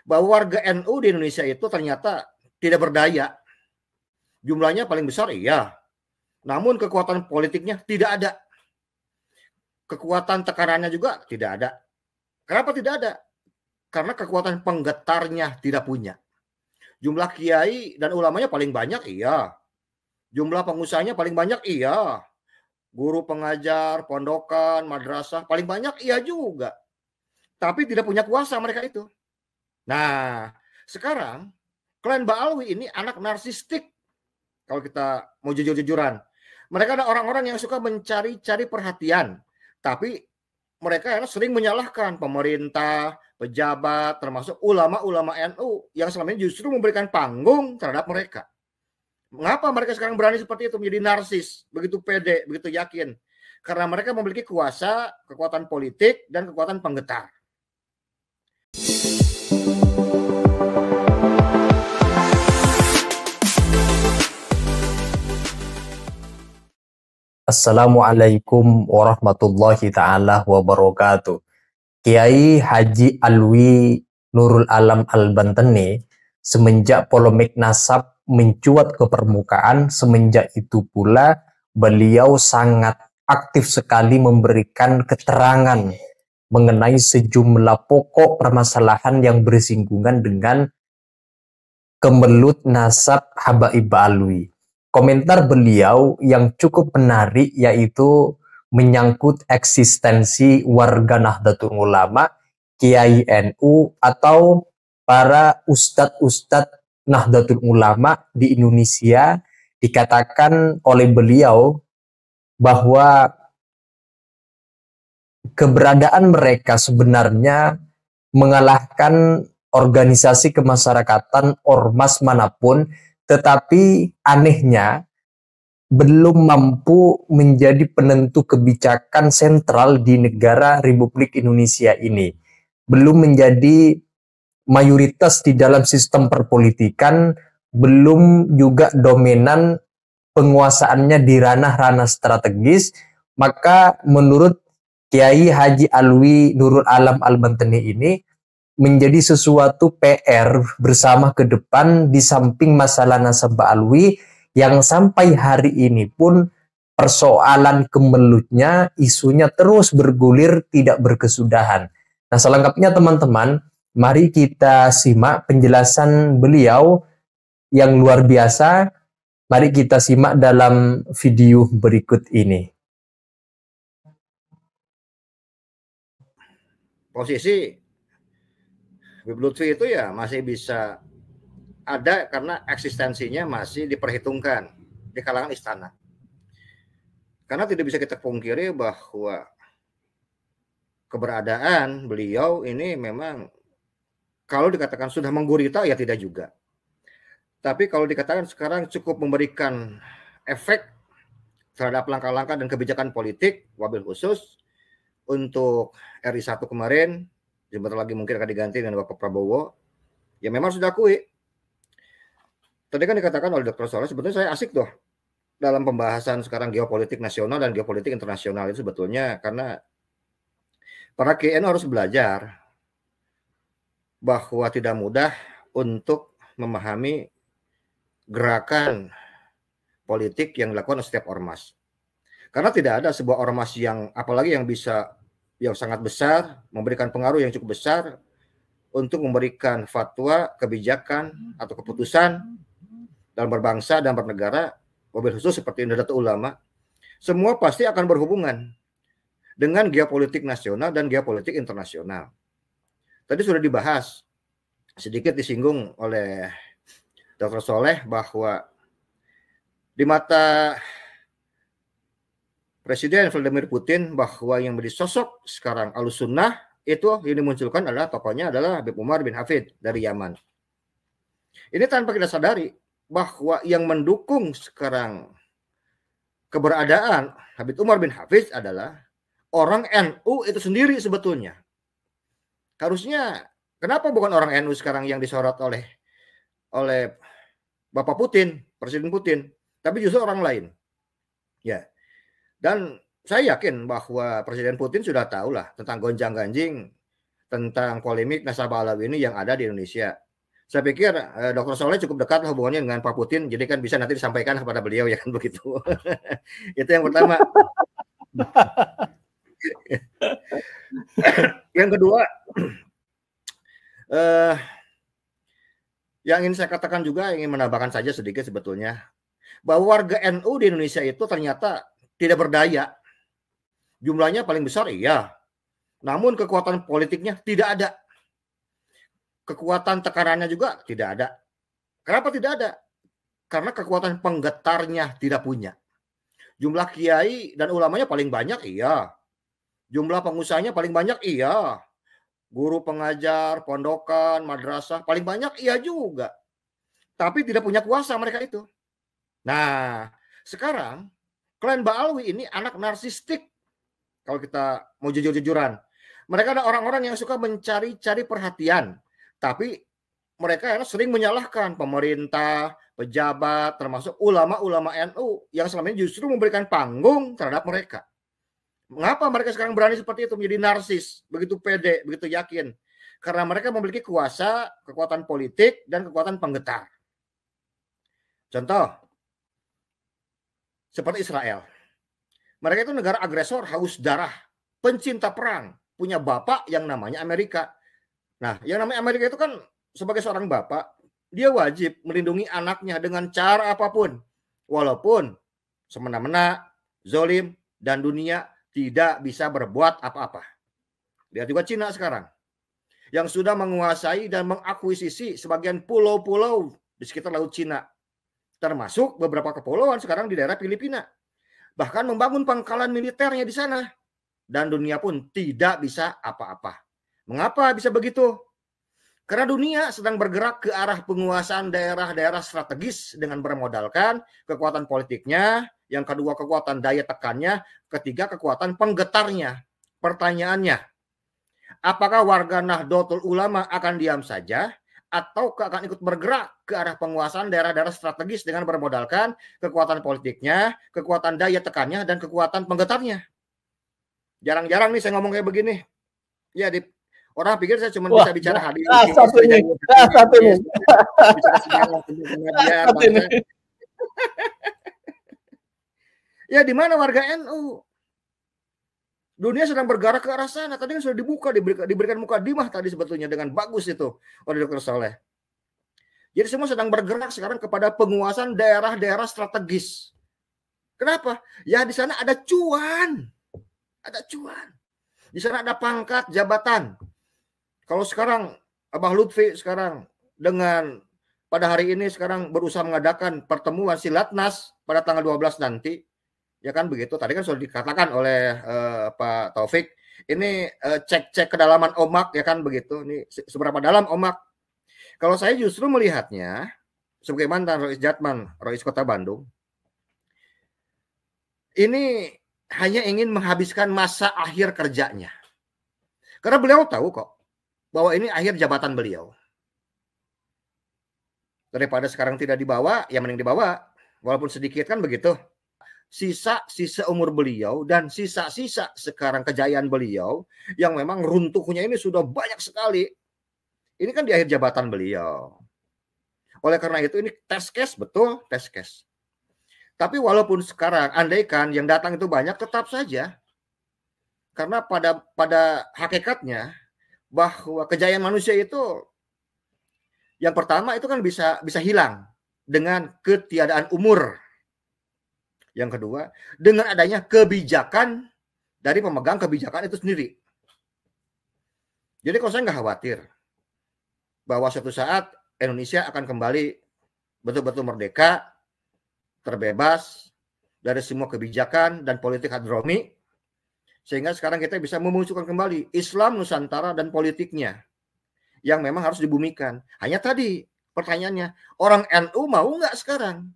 bahwa warga NU di Indonesia itu ternyata tidak berdaya. Jumlahnya paling besar, iya. Namun kekuatan politiknya tidak ada. Kekuatan tekanannya juga tidak ada. Kenapa tidak ada? Karena kekuatan penggetarnya tidak punya. Jumlah kiai dan ulamanya paling banyak, iya. Jumlah pengusahanya paling banyak, iya. Guru pengajar, pondokan, madrasah, paling banyak, iya juga. Tapi tidak punya kuasa mereka itu. Nah, sekarang klan Ba'alwi ini anak narsistik. Kalau kita mau jujur-jujuran. Mereka ada orang-orang yang suka mencari-cari perhatian. Tapi mereka yang sering menyalahkan pemerintah, pejabat, termasuk ulama-ulama NU yang selama ini justru memberikan panggung terhadap mereka. Mengapa mereka sekarang berani seperti itu, menjadi narsis, begitu pede, begitu yakin? Karena mereka memiliki kuasa, kekuatan politik, dan kekuatan penggetar. Assalamualaikum warahmatullahi ta'ala wabarakatuh. Kiai Haji Alwi Nurul Alam Al-Banteni semenjak polemik nasab mencuat ke permukaan, semenjak itu pula beliau sangat aktif sekali memberikan keterangan mengenai sejumlah pokok permasalahan yang bersinggungan dengan kemelut nasab Habaib Alwi. Komentar beliau yang cukup menarik yaitu menyangkut eksistensi warga Nahdlatul Ulama, Kiai NU atau para ustadz-ustadz Nahdlatul Ulama di Indonesia. Dikatakan oleh beliau bahwa keberadaan mereka sebenarnya mengalahkan organisasi kemasyarakatan ormas manapun, tetapi anehnya belum mampu menjadi penentu kebijakan sentral di negara Republik Indonesia ini. Belum menjadi mayoritas di dalam sistem perpolitikan, belum juga dominan penguasaannya di ranah-ranah strategis. Maka menurut Kiai Haji Alwi Nurul Alam Al-Banteni ini menjadi sesuatu PR bersama ke depan di samping masalah nasab Alwi yang sampai hari ini pun persoalan kemelutnya, isunya terus bergulir tidak berkesudahan. Nah, selengkapnya teman-teman, mari kita simak penjelasan beliau yang luar biasa. Mari kita simak dalam video berikut ini. Posisi Habib Lutfi itu ya masih bisa ada karena eksistensinya masih diperhitungkan di kalangan istana. Karena tidak bisa kita pungkiri bahwa keberadaan beliau ini memang kalau dikatakan sudah menggurita ya tidak juga. Tapi kalau dikatakan sekarang cukup memberikan efek terhadap langkah-langkah dan kebijakan politik, wabil khusus untuk RI 1 kemarin, sebentar lagi mungkin akan diganti dengan Bapak Prabowo, ya memang sudah akui. Tadi kan dikatakan oleh Dr. Soleh, sebetulnya saya asik tuh dalam pembahasan sekarang geopolitik nasional dan geopolitik internasional itu sebetulnya karena para KN harus belajar bahwa tidak mudah untuk memahami gerakan politik yang dilakukan oleh setiap ormas. Karena tidak ada sebuah ormas yang apalagi yang bisa yang sangat besar, memberikan pengaruh yang cukup besar untuk memberikan fatwa, kebijakan atau keputusan dalam berbangsa dan bernegara, wabil khusus seperti Nahdlatul Ulama, semua pasti akan berhubungan dengan geopolitik nasional dan geopolitik internasional. Tadi sudah dibahas, sedikit disinggung oleh Dr. Soleh bahwa di mata Presiden Vladimir Putin bahwa yang menjadi sosok sekarang Ahlussunnah itu yang dimunculkan adalah tokohnya adalah Habib Umar bin Hafid dari Yaman. Ini tanpa kita sadari bahwa yang mendukung sekarang keberadaan Habib Umar bin Hafid adalah orang NU itu sendiri sebetulnya. Harusnya kenapa bukan orang NU sekarang yang disorot oleh Bapak Putin, Presiden Putin, tapi justru orang lain. Ya. Dan saya yakin bahwa Presiden Putin sudah tahu lah tentang gonjang-ganjing tentang polemik nasabah Alawi ini yang ada di Indonesia. Saya pikir Dr. Soleh cukup dekat hubungannya dengan Pak Putin, jadi kan bisa nanti disampaikan kepada beliau ya kan begitu. Itu yang pertama. Yang kedua, yang ingin saya katakan juga, ingin menambahkan saja sedikit sebetulnya, bahwa warga NU di Indonesia itu ternyata tidak berdaya. Jumlahnya paling besar iya, namun kekuatan politiknya tidak ada. Kekuatan tekanannya juga tidak ada. Kenapa tidak ada? Karena kekuatan penggetarnya tidak punya. Jumlah kiai dan ulamanya paling banyak iya. Jumlah pengusahanya paling banyak iya. Guru pengajar, pondokan, madrasah paling banyak iya juga. Tapi tidak punya kuasa mereka itu. Nah, sekarang klan Ba'alwi ini anak narsistik. Kalau kita mau jujur-jujuran. Mereka ada orang-orang yang suka mencari-cari perhatian. Tapi mereka sering menyalahkan pemerintah, pejabat, termasuk ulama-ulama NU yang selama ini justru memberikan panggung terhadap mereka. Mengapa mereka sekarang berani seperti itu, menjadi narsis, begitu pede, begitu yakin? Karena mereka memiliki kuasa, kekuatan politik, dan kekuatan penggetar. Contoh, seperti Israel. Mereka itu negara agresor, haus darah, pencinta perang, punya bapak yang namanya Amerika. Nah, yang namanya Amerika itu kan sebagai seorang bapak, dia wajib melindungi anaknya dengan cara apapun. Walaupun semena-mena, zolim, dan dunia tidak bisa berbuat apa-apa. Lihat juga Cina sekarang, yang sudah menguasai dan mengakuisisi sebagian pulau-pulau di sekitar Laut Cina, termasuk beberapa kepulauan sekarang di daerah Filipina. Bahkan membangun pangkalan militernya di sana. Dan dunia pun tidak bisa apa-apa. Mengapa bisa begitu? Karena dunia sedang bergerak ke arah penguasaan daerah-daerah strategis dengan bermodalkan kekuatan politiknya, yang kedua kekuatan daya tekannya, ketiga kekuatan penggetarnya. Pertanyaannya, apakah warga Nahdlatul Ulama akan diam saja atau akan ikut bergerak ke arah penguasaan daerah-daerah strategis dengan bermodalkan kekuatan politiknya, kekuatan daya tekannya, dan kekuatan penggetarnya? Jarang-jarang nih saya ngomong kayak begini. Ya, orang pikir saya cuma bisa bicara hadis. Satu ini. Bicara sejarah tentang ya, di mana warga NU? Dunia sedang bergerak ke arah sana. Tadi kan sudah dibuka, diberikan mukadimah tadi sebetulnya dengan bagus itu oleh Dr. Soleh. Jadi semua sedang bergerak sekarang kepada penguasaan daerah-daerah strategis. Kenapa? Ya, di sana ada cuan. Ada cuan. Di sana ada pangkat, jabatan. Kalau sekarang Abah Lutfi sekarang dengan pada hari ini sekarang berusaha mengadakan pertemuan Silatnas pada tanggal 12 nanti, ya kan begitu. Tadi kan sudah dikatakan oleh Pak Taufik, ini cek-cek kedalaman omak, ya kan begitu. Ini seberapa dalam omak. Kalau saya justru melihatnya sebagai mantan Rois Jatman, Rois Kota Bandung, ini hanya ingin menghabiskan masa akhir kerjanya. Karena beliau tahu kok bahwa ini akhir jabatan beliau. Daripada sekarang tidak dibawa, ya mending dibawa. Walaupun sedikit kan begitu. Sisa-sisa umur beliau dan sisa-sisa sekarang kejayaan beliau yang memang runtuhnya ini sudah banyak sekali. Ini kan di akhir jabatan beliau. Oleh karena itu ini test case, betul test case. Tapi walaupun sekarang andaikan yang datang itu banyak, tetap saja. Karena pada hakikatnya bahwa kejayaan manusia itu yang pertama itu kan bisa hilang dengan ketiadaan umur. Yang kedua, dengan adanya kebijakan dari pemegang kebijakan itu sendiri. Jadi kalau saya nggak khawatir bahwa suatu saat Indonesia akan kembali betul-betul merdeka, terbebas dari semua kebijakan dan politik hadromi, sehingga sekarang kita bisa memunculkan kembali Islam Nusantara dan politiknya yang memang harus dibumikan. Hanya tadi pertanyaannya, orang NU mau nggak sekarang?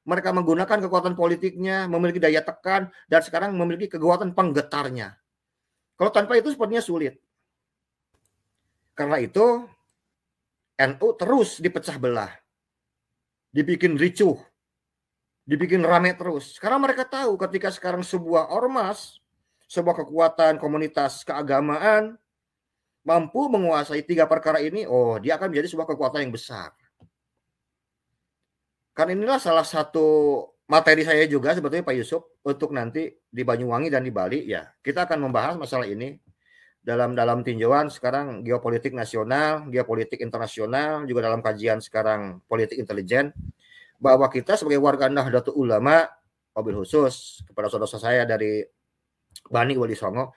Mereka menggunakan kekuatan politiknya, memiliki daya tekan, dan sekarang memiliki kekuatan penggetarnya. Kalau tanpa itu sepertinya sulit. Karena itu NU terus dipecah belah, dibikin ricuh, dibikin rame terus. Karena mereka tahu ketika sekarang sebuah ormas, sebuah kekuatan komunitas keagamaan mampu menguasai 3 perkara ini, oh dia akan menjadi sebuah kekuatan yang besar. Kan inilah salah satu materi saya juga sebetulnya Pak Yusuf untuk nanti di Banyuwangi dan di Bali ya. Kita akan membahas masalah ini dalam tinjauan sekarang geopolitik nasional, geopolitik internasional, juga dalam kajian sekarang politik intelijen, bahwa kita sebagai warga Nahdlatul Ulama, mobil khusus kepada saudara saya dari Bani Wali Songo,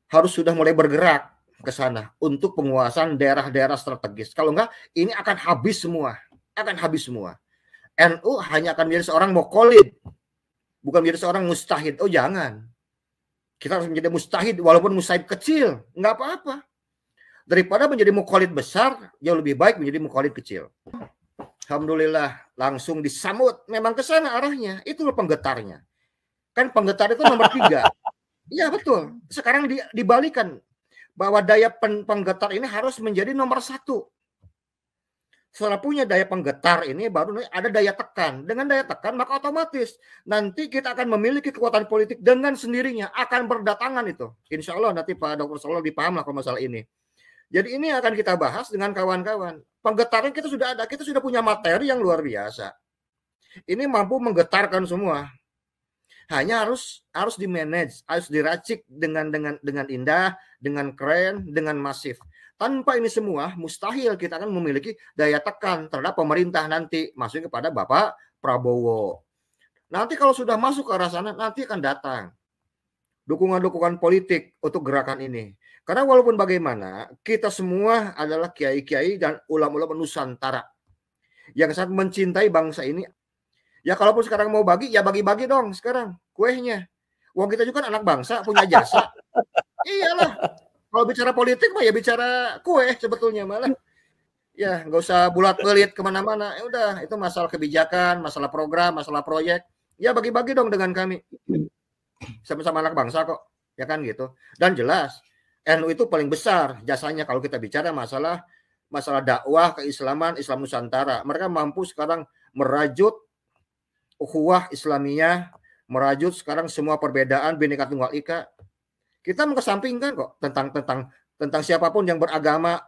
harus sudah mulai bergerak ke sana untuk penguasaan daerah-daerah strategis. Kalau enggak, ini akan habis semua. NU hanya akan menjadi seorang mukallid, bukan menjadi seorang mustahid. Oh jangan. Kita harus menjadi mustahid, walaupun mustahid kecil, nggak apa-apa. Daripada menjadi mukallid besar, jauh lebih baik menjadi mukallid kecil. Alhamdulillah, langsung disambut. Memang ke sana arahnya. Itu penggetarnya. Kan penggetar itu nomor 3. Iya betul. Sekarang dibalikan. Bahwa daya penggetar ini harus menjadi nomor 1. Setelah punya daya penggetar ini baru ada daya tekan. Dengan daya tekan maka otomatis nanti kita akan memiliki kekuatan politik dengan sendirinya, akan berdatangan itu. Insya Allah nanti Pak Dr. Solo dipaham lah kalau masalah ini. Jadi ini akan kita bahas dengan kawan-kawan. Penggetaran kita sudah ada, kita sudah punya materi yang luar biasa. Ini mampu menggetarkan semua. Hanya harus di-manage, harus diracik dengan indah, dengan keren, dengan masif. Tanpa ini semua, mustahil kita akan memiliki daya tekan terhadap pemerintah nanti, masuk kepada Bapak Prabowo. Nanti kalau sudah masuk ke arah sana, nanti akan datang dukungan-dukungan politik untuk gerakan ini. Karena walaupun bagaimana, kita semua adalah kiai-kiai dan ulama-ulama Nusantara yang sangat mencintai bangsa ini. Ya kalaupun sekarang mau bagi, ya bagi-bagi dong sekarang kuehnya. Wong kita juga kan anak bangsa, punya jasa. Iyalah. Kalau bicara politik mah ya bicara kue sebetulnya malah. Ya nggak usah bulat-belit kemana-mana. Ya udah itu masalah kebijakan, masalah program, masalah proyek. Ya bagi-bagi dong dengan kami. Sama-sama anak bangsa kok. Ya kan gitu. Dan jelas NU itu paling besar jasanya kalau kita bicara masalah dakwah keislaman, Islam Nusantara. Mereka mampu sekarang merajut ukhuwah Islamiyah, merajut sekarang semua perbedaan Bhinneka Tunggal Ika. Kita mengesampingkan kok tentang siapapun yang beragama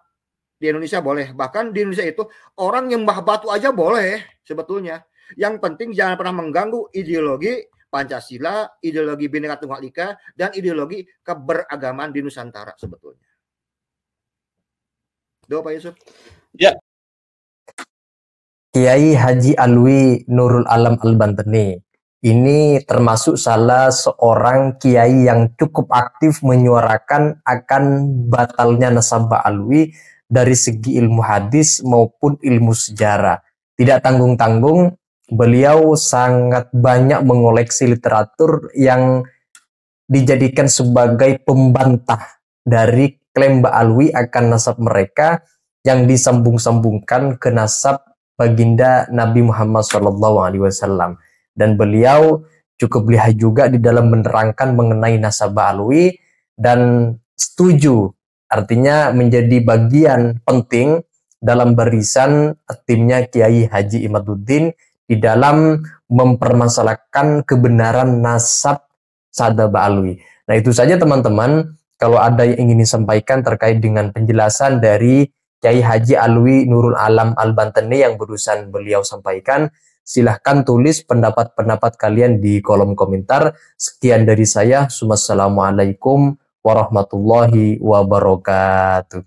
di Indonesia boleh. Bahkan di Indonesia itu orang nyembah batu aja boleh sebetulnya. Yang penting jangan pernah mengganggu ideologi Pancasila, ideologi Bhinneka Tunggal Ika, dan ideologi keberagaman di Nusantara sebetulnya. Doa Pak Yusuf. Ya. Kiai Haji Alwi Nurul Alam Al-Banteni. Ini termasuk salah seorang kiai yang cukup aktif menyuarakan akan batalnya nasabah alwi dari segi ilmu hadis maupun ilmu sejarah. Tidak tanggung-tanggung, beliau sangat banyak mengoleksi literatur yang dijadikan sebagai pembantah dari klaim Mbak Alwi akan nasab mereka yang disambung-sambungkan ke nasab baginda Nabi Muhammad SAW. Dan beliau cukup lihai juga di dalam menerangkan mengenai nasabah alwi dan setuju, artinya menjadi bagian penting dalam barisan timnya Kiai Haji Imaduddin di dalam mempermasalahkan kebenaran nasab Sadaba Alwi. Nah itu saja teman-teman, kalau ada yang ingin disampaikan terkait dengan penjelasan dari Kiai Haji Alwi Nurul Alam Al-Banteni yang barusan beliau sampaikan, silahkan tulis pendapat-pendapat kalian di kolom komentar. Sekian dari saya. Wassalamualaikum warahmatullahi wabarakatuh.